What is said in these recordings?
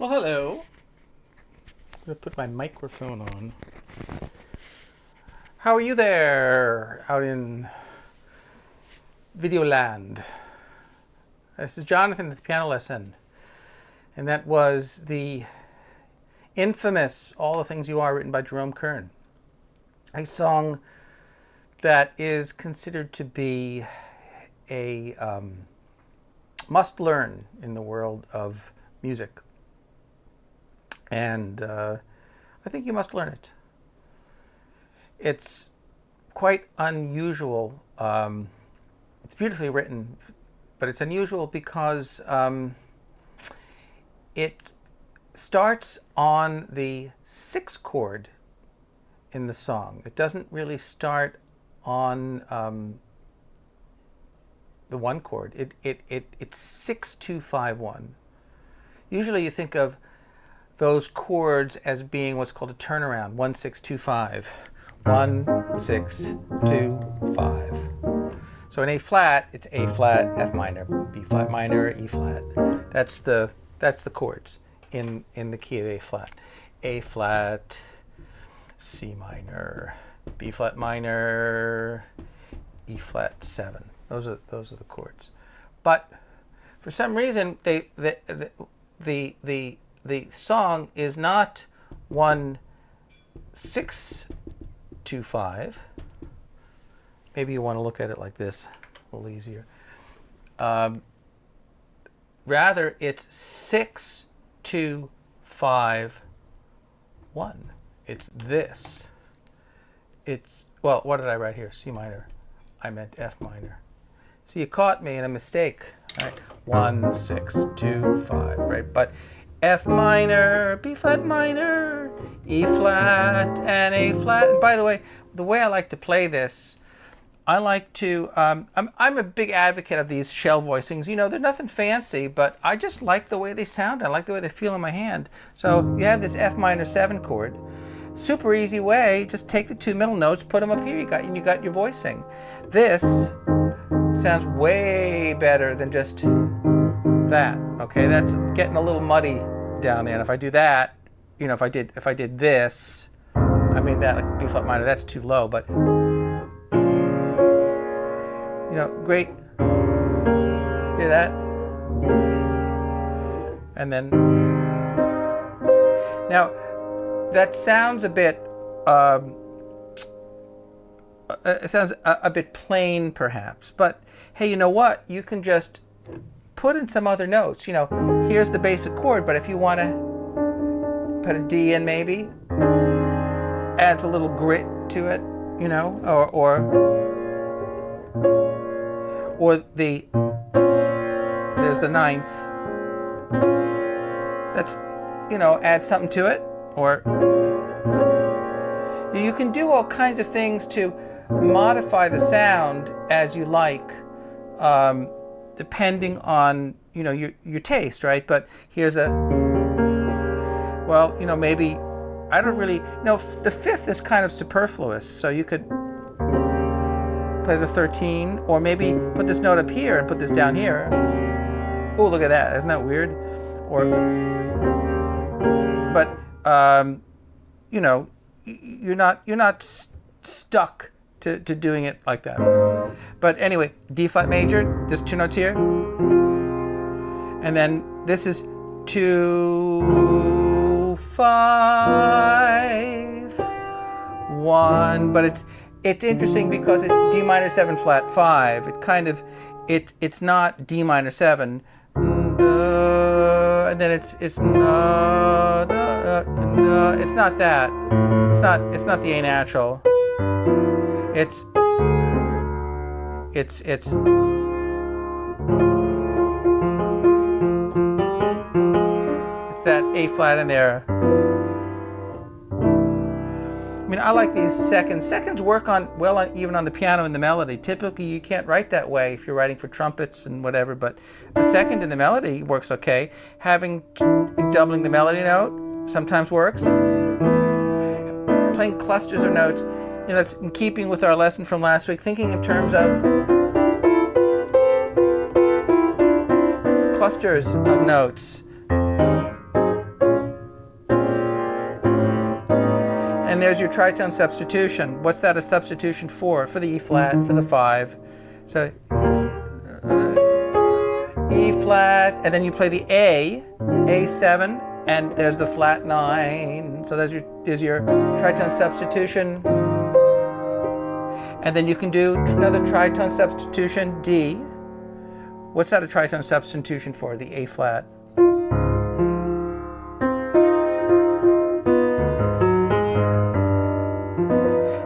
Well, hello. I'm going to put my microphone on. How are you there out in Videoland? This is Jonathan at the piano lesson. And that was the infamous All the Things You Are, written by Jerome Kern. A song that is considered to be a must-learn in the world of music. And I think you must learn it. It's quite unusual. It's beautifully written, but it's unusual because it starts on the 6th chord in the song. It doesn't really start on the 1 chord. It's 6-2-5-1. Usually you think of those chords as being what's called a turnaround, 1-6-2-5. 1-6-2-5. So in A flat, it's A flat, F minor, B flat minor, E flat. That's the chords in the key of A flat. A flat, C minor, B flat minor, E flat 7. Those are the chords. But for some reason, the song is not 1-6-2-5. Maybe you want to look at it like this, a little easier. Rather, it's 6-2-5-1. It's this. It's, well, what did I write here? C minor. I meant F minor. So you caught me in a mistake. Right? 1-6-2-5. Right, but F minor, B flat minor, E flat, and A flat. And by the way I like to play this, I like to, I'm a big advocate of these shell voicings. You know, they're nothing fancy, but I just like the way they sound. I like the way they feel in my hand. So you have this F minor 7 chord. Super easy way, just take the 2 middle notes, put them up here, you got your voicing. This sounds way better than just that. Okay, that's getting a little muddy down there. And if I do that, you know, if I did this, I mean that like B flat minor, that's too low, but you know, great. Hear that? And then now that sounds a bit it sounds a bit plain perhaps, but hey, you know what? You can just put in some other notes. You know, here's the basic chord, but if you want to put a D in, maybe adds a little grit to it, you know, or there's the 9th. That's, you know, add something to it, or you can do all kinds of things to modify the sound as you like. Depending on, you know, your taste, right? But here's a, well, you know, maybe, I don't really, you know, the 5th is kind of superfluous, so you could play the 13, or maybe put this note up here and put this down here. Oh, look at that, isn't that weird? Or, but, you know, you're not stuck to doing it like that. But anyway, D flat major, just 2 notes here. And then this is 2-5-1, but it's interesting because it's D minor 7 flat 5. It kind of, it's not D minor 7, and then it's not that. It's not the A natural. It's that A flat in there. I mean, I like these seconds. Seconds work even on the piano and the melody. Typically, you can't write that way if you're writing for trumpets and whatever, but a second in the melody works okay. Doubling the melody note sometimes works. Playing clusters of notes, you know, that's in keeping with our lesson from last week, thinking in terms of clusters of notes. And there's your tritone substitution. What's that a substitution for? For the E flat, for the 5. So E flat, and then you play the A7, and there's the flat 9. So there's your tritone substitution. And then you can do another tritone substitution, D. What's that a tritone substitution for? The A flat.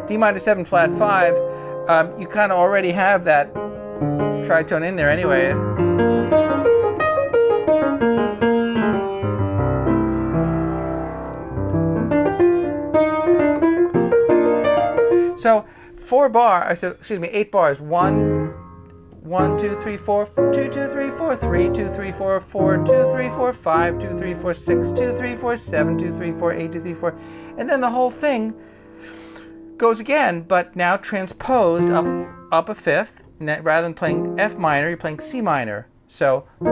D minor 7 flat 5, you kind of already have that tritone in there anyway. So 8 bars. 1, 2, 3, 4, 2, 2, 3, 4, 3, 2, 3, 4, 4, 2, 3, 4, 5, 2, 3, 4, 6, 2, 3, 4, 7, 2, 3, 4, 8, 2, 3, 4. And then the whole thing goes again, but now transposed up a fifth. Rather than playing F minor, you're playing C minor. So 2,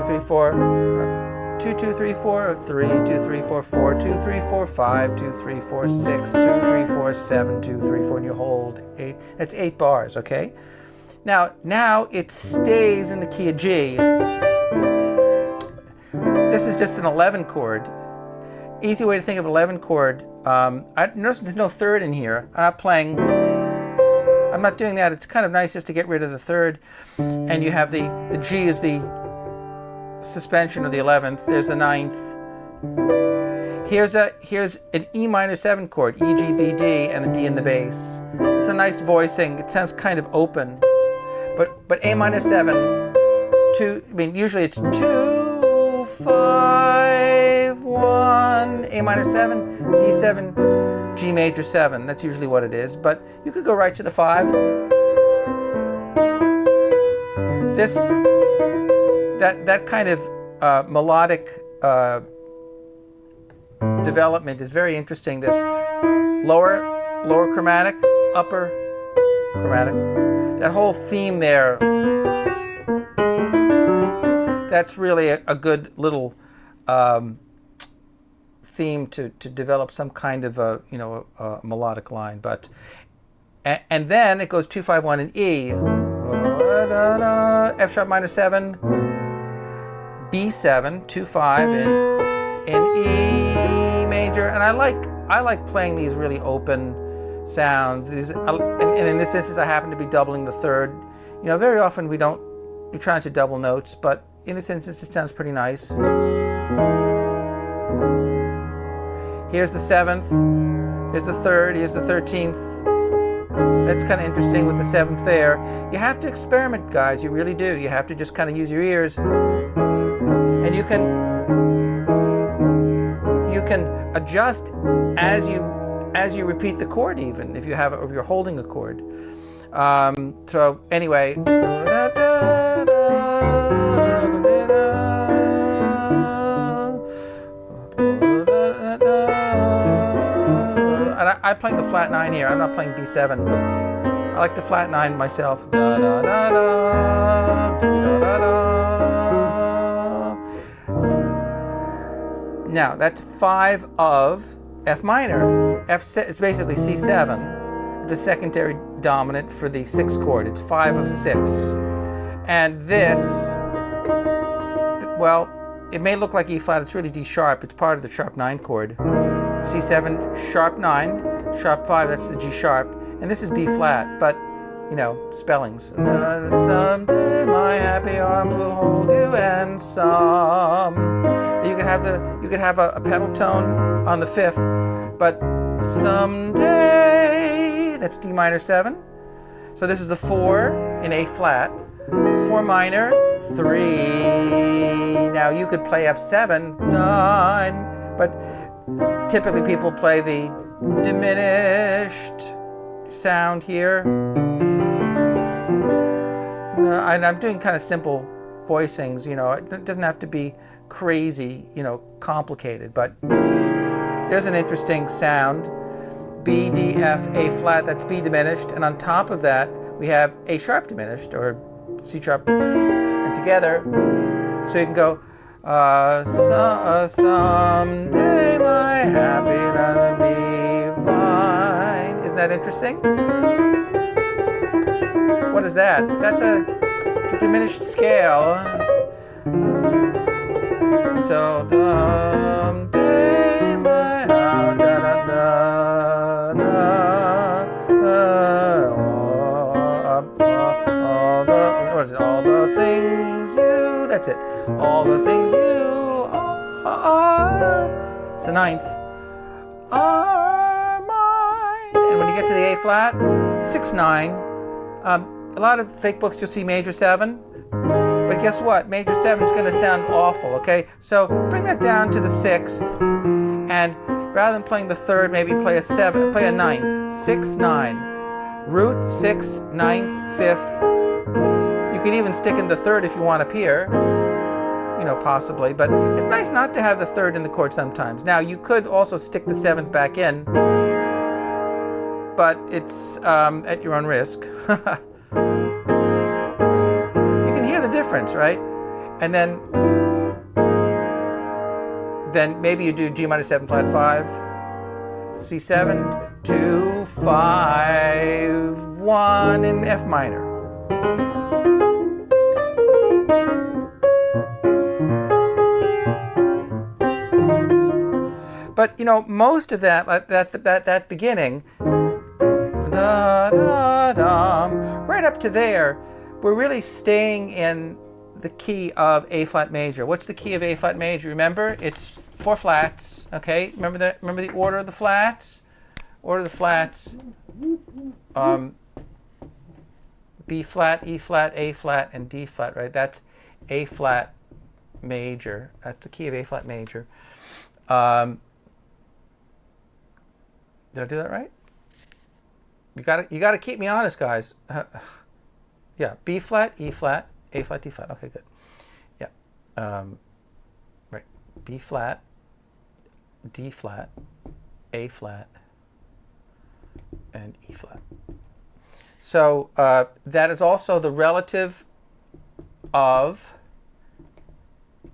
3, 4, 2, 2, 3, 4, 3, 2, 3, 4, 4, 2, 3, 4, 5, 2, 3, 4, 6, 2, 3, 4, 7, 2, 3, 4, and you hold 8. That's 8 bars, okay? Now it stays in the key of G. This is just an 11 chord. Easy way to think of an 11 chord. Notice there's no third in here. I'm not doing that. It's kind of nice just to get rid of the third. And you have the G is the suspension of the 11th. There's the 9th. Here's an E minor 7 chord, E, G, B, D, and the D in the bass. It's a nice voicing. It sounds kind of open. But A minor 7, 2, usually it's 2, 5, 1, A minor 7, D7, G major 7. That's usually what it is. But you could go right to the 5. That kind of melodic development is very interesting. This lower chromatic, upper chromatic. That whole theme there. That's really a good little theme to develop some kind of a melodic line. But and then it goes 2, 5, 1 in E, F sharp minor 7, B7, 2, 5 in E major. And I like playing these really open sounds. And in this instance, I happen to be doubling the third. Very often you're trying to double notes, but in this instance, it sounds pretty nice. Here's the 7th, here's the 3rd, here's the 13th. That's kind of interesting with the 7th there. You have to experiment, guys, you really do. You have to just kind of use your ears. And you can adjust as you repeat the chord, even if you're holding a chord. So anyway, and I'm playing the flat 9 here. I'm not playing B7. I like the flat 9 myself. Da, da, da, da, da, da, da. Now that's 5 of F minor. It's basically C7. It's a secondary dominant for the 6th chord. It's 5 of 6. And this, well, it may look like E flat. It's really D sharp. It's part of the sharp 9 chord. C7, sharp 9, sharp 5, that's the G sharp. And this is B flat, but, spellings. Someday my happy arms will hold you, and you could have a pedal tone on the 5th, but someday, that's D minor 7. So this is the 4 in A flat, 4 minor, 3. Now you could play F7, 9, but typically people play the diminished sound here. And I'm doing kind of simple voicings, it doesn't have to be crazy, complicated, but there's an interesting sound. B, D, F, A flat, that's B diminished, and on top of that we have A sharp diminished, or C sharp, and together, so you can go Someday my happy gonna be fine. Isn't that interesting? What is that? It's a diminished scale. So someday my da da da all the things you. That's it. All the things you are. It's the ninth. Are mine. And when you get to the A flat, 6-9. A lot of fake books you'll see major 7. But guess what? Major 7 is going to sound awful, okay? So bring that down to the 6th, and rather than playing the 3rd, maybe play a 7, play a 9th. 6-9. Root 6, 9th, 5th. You can even stick in the 3rd if you want up here, possibly. But it's nice not to have the 3rd in the chord sometimes. Now you could also stick the 7th back in, but it's at your own risk. The difference, right? And then maybe you do G minor 7 flat 5, C7, 2, 5, 1 in F minor. But most of that beginning, da, da, da, right up to there, we're really staying in the key of A flat major. What's the key of A flat major? Remember, it's 4 flats. Okay, remember the order of the flats. Order of the flats. B flat, E flat, A flat, and D flat. Right? That's A flat major. That's the key of A flat major. Did I do that right? You gotta keep me honest, guys. Yeah, B flat, E flat, A flat, D flat. Okay, good. Yeah, right. B flat, D flat, A flat, and E flat. So that is also the relative of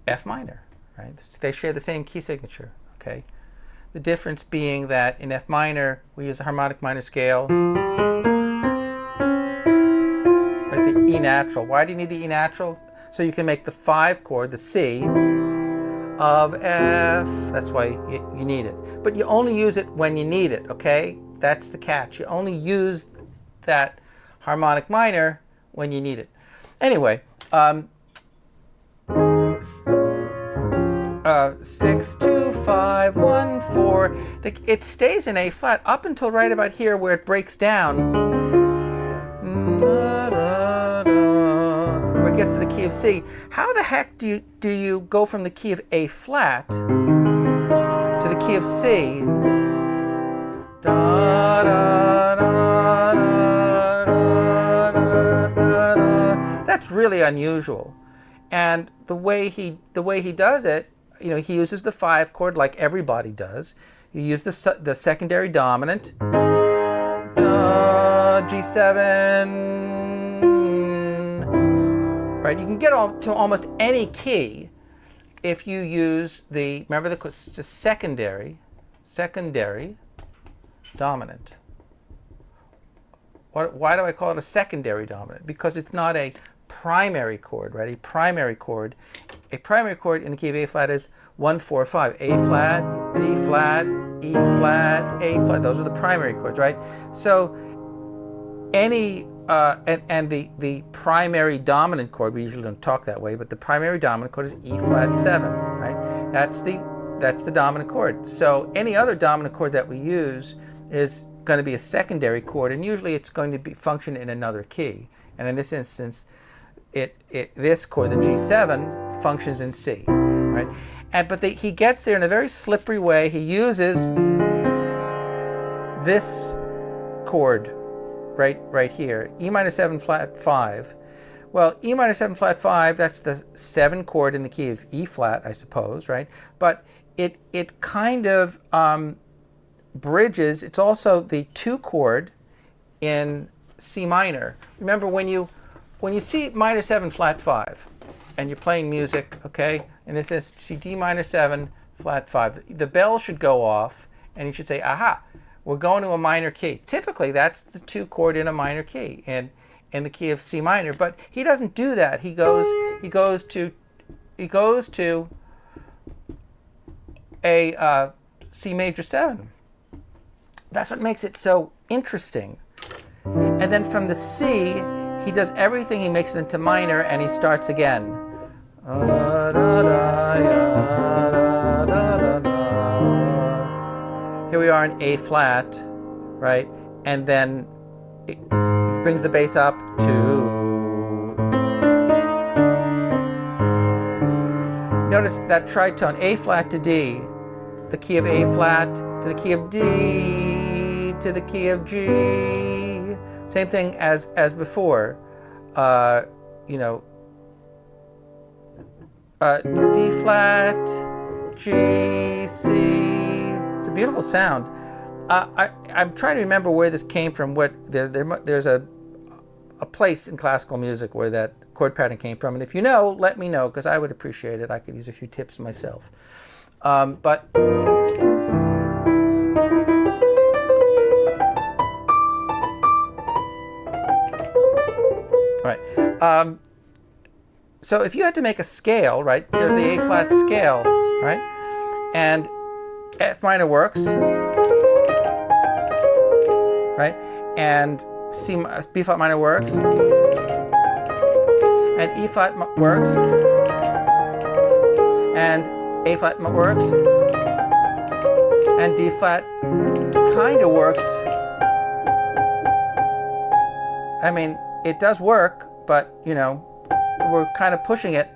F minor, right? They share the same key signature. Okay. The difference being that in F minor we use a harmonic minor scale. The E natural. Why do you need the E natural? So you can make the 5 chord, the C, of F. That's why you need it. But you only use it when you need it, okay? That's the catch. You only use that harmonic minor when you need it. Anyway, 6, 2, 5, 1, 4. It stays in A flat up until right about here where it breaks down. Where it gets to the key of C. How the heck do you go from the key of A flat to the key of C? Da, da, da, da, da, da, da. That's really unusual. And the way he does it, he uses the 5 chord like everybody does. You use the secondary dominant. G7, right? You can get to almost any key if you use remember the secondary dominant. Why do I call it a secondary dominant? Because it's not a primary chord, right? A primary chord in the key of A flat is 1, 4, 5. A flat, D flat, E flat, A flat. Those are the primary chords, right? So any and the primary dominant chord, we usually don't talk that way, but the primary dominant chord is E flat 7, right? That's the dominant chord. So any other dominant chord that we use is going to be a secondary chord, and usually it's going to function in another key. And in this instance, this chord, the G7, functions in C, right? But he gets there in a very slippery way. He uses this chord right here, E minor 7 flat 5. Well, E minor 7 flat 5, that's the 7 chord in the key of E flat, I suppose, right? But it kind of bridges. It's also the 2 chord in C minor. Remember, when you see minor 7 flat 5 and you're playing music, okay, and this is C D minor 7, flat 5. The bell should go off, and you should say, aha, we're going to a minor key. Typically, that's the 2 chord in a minor key, and in the key of C minor. But he doesn't do that. He goes to a C major 7. That's what makes it so interesting. And then from the C, he does everything. He makes it into minor, and he starts again. Here we are in A flat, right? And then it brings the bass up to. Notice that tritone, A flat to D, the key of A flat to the key of D to the key of G. Same thing as before. D flat, G, C. It's a beautiful sound. I'm trying to remember where this came from. There's a place in classical music where that chord pattern came from, and if you know, let me know, because I would appreciate it. I could use a few tips myself. But right. So if you had to make a scale, right? There's the A flat scale, right? And F minor works, right? And B flat minor works, and E flat works, and A flat works, and D flat kind of works. I mean, it does work, but we're kind of pushing it.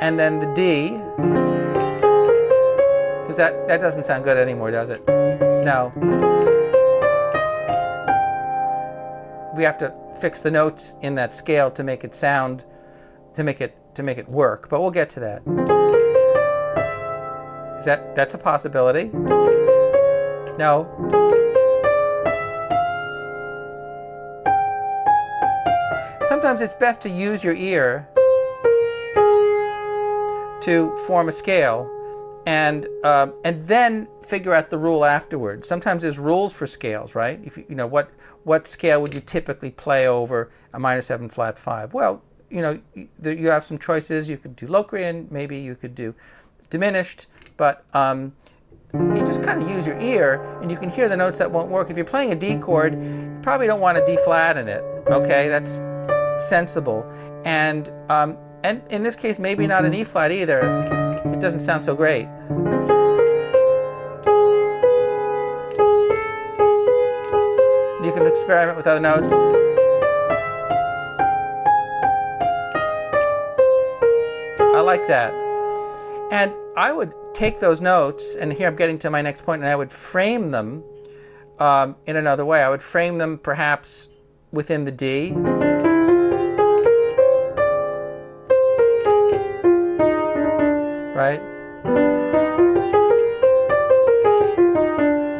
And then the D, because that doesn't sound good anymore, does it? No. We have to fix the notes in that scale to make it sound, to make it work. But we'll get to that. That's a possibility? No. Sometimes it's best to use your ear to form a scale, and then figure out the rule afterwards. Sometimes there's rules for scales, right? If what scale would you typically play over a minor 7 flat 5? Well, you have some choices. You could do Locrian, maybe you could do diminished, but you just kind of use your ear, and you can hear the notes that won't work. If you're playing a D chord, you probably don't want a D flat in it. Okay, that's sensible, and in this case, maybe not an E flat either. It doesn't sound so great. You can experiment with other notes. I like that. And I would take those notes, and here I'm getting to my next point, and I would frame them in another way. I would frame them perhaps within the D. Right?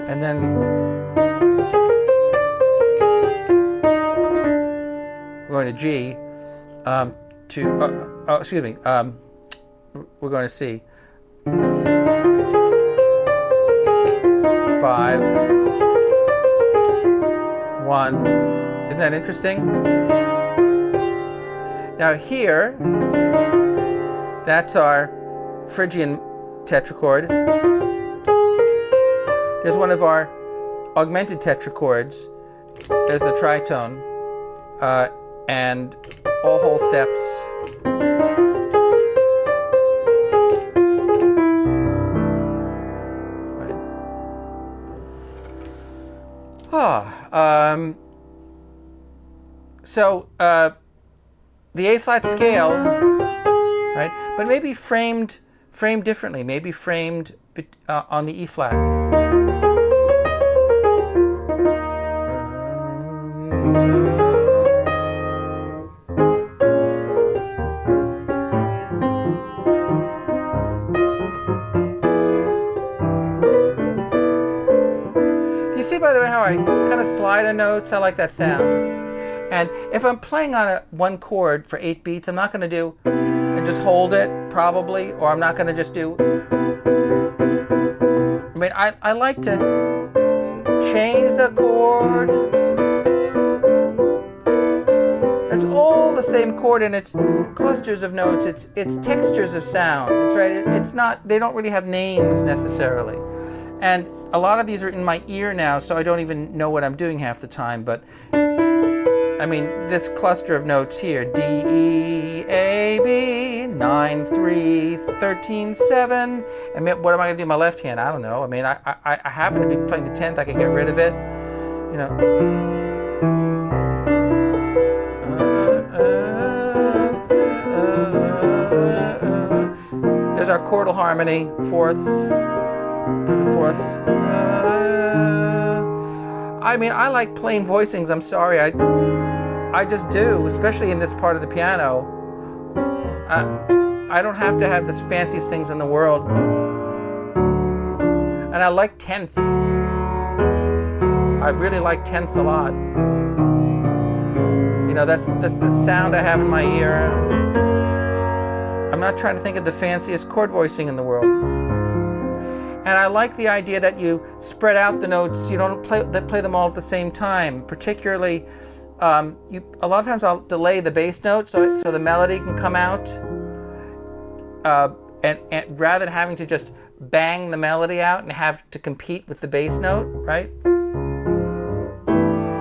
And then we're going to G, we're going to C. 5, 1. Isn't that interesting? Now here, that's our Phrygian tetrachord. There's one of our augmented tetrachords. There's the tritone, and all whole steps. Right. So the A flat scale, right? But maybe framed differently. Maybe framed on the E flat. Do you see, by the way, how I kind of slide a notes? I like that sound. And if I'm playing on one chord for 8 beats, I'm not going to do and just hold it, probably, or I'm not going to just do... I mean, I like to change the chord. It's all the same chord, and it's clusters of notes. It's textures of sound. It's right. It's not. They don't really have names necessarily, and a lot of these are in my ear now, so I don't even know what I'm doing half the time. But I mean, this cluster of notes here: D, E, A, B, 9, 3, 13, 7. I mean, what am I going to do with my left hand? I don't know. I mean, I happen to be playing the 10th. I can get rid of it. You know. There's our chordal harmony, fourths. I mean, I like plain voicings. I'm sorry, I just do, especially in this part of the piano. I don't have to have the fanciest things in the world. And I like tenths. I really like tenths a lot. You know, that's the sound I have in my ear. I'm not trying to think of the fanciest chord voicing in the world. And I like the idea that you spread out the notes. You don't play them all at the same time. Particularly, a lot of times I'll delay the bass note so the melody can come out. And rather than having to just bang the melody out and have to compete with the bass note, right?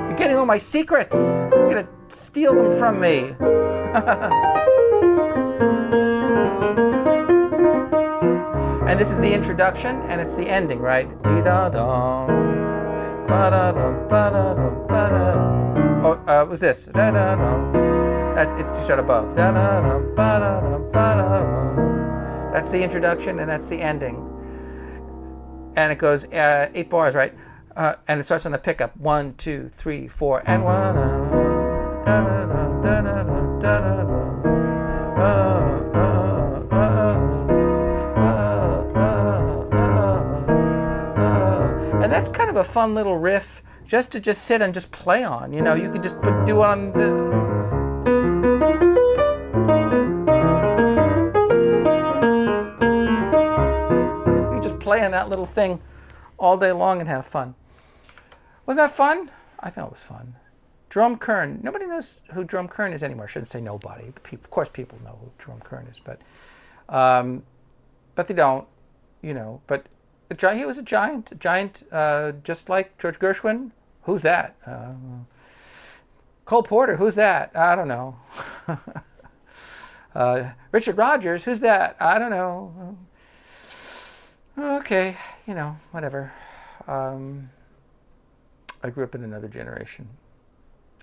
You're getting all my secrets. You're gonna steal them from me. And this is the introduction, and it's the ending, right? Dee-da-dum, ba-da-dum, ba-da-dum, ba-da-dum. Oh, what's this? Da-da-dum. It's just right above. Da-da-dum, ba-da-dum, ba-da-dum. That's the introduction, and that's the ending. And it goes 8 bars, right? And it starts on the pickup. 1, 2, 3, 4, and 1. Da-da-dum, da-da-dum, da-da-dum. And that's kind of a fun little riff just to sit and just play on. You know, you could just do it on the... You just play on that little thing all day long and have fun. Wasn't that fun? I thought it was fun. Jerome Kern. Nobody knows who Jerome Kern is anymore. I shouldn't say nobody. Of course people know who Jerome Kern is, but they don't, you know. But he was a giant, just like George Gershwin. Who's that? Cole Porter. Who's that? I don't know. Richard Rodgers. Who's that? I don't know. Okay, you know, whatever. I grew up in another generation.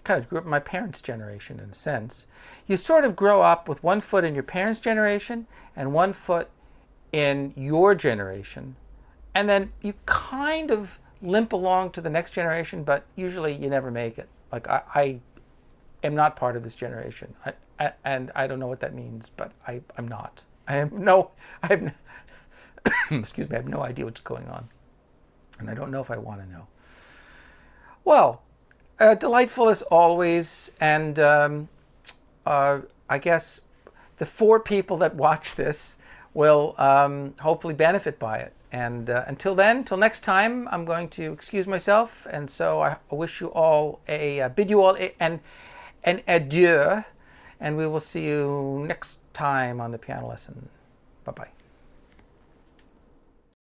Kind of grew up in my parents' generation in a sense. You sort of grow up with one foot in your parents' generation and one foot in your generation. And then you kind of limp along to the next generation, but usually you never make it. Like I am not part of this generation. And I don't know what that means, but I'm not. Excuse me, I have no idea what's going on. And I don't know if I want to know. Well, delightful as always, and I guess the 4 people that watch this will hopefully benefit by it. And until next time, I'm going to excuse myself, and so I wish you all bid you all an adieu, and we will see you next time on the piano lesson. Bye-bye.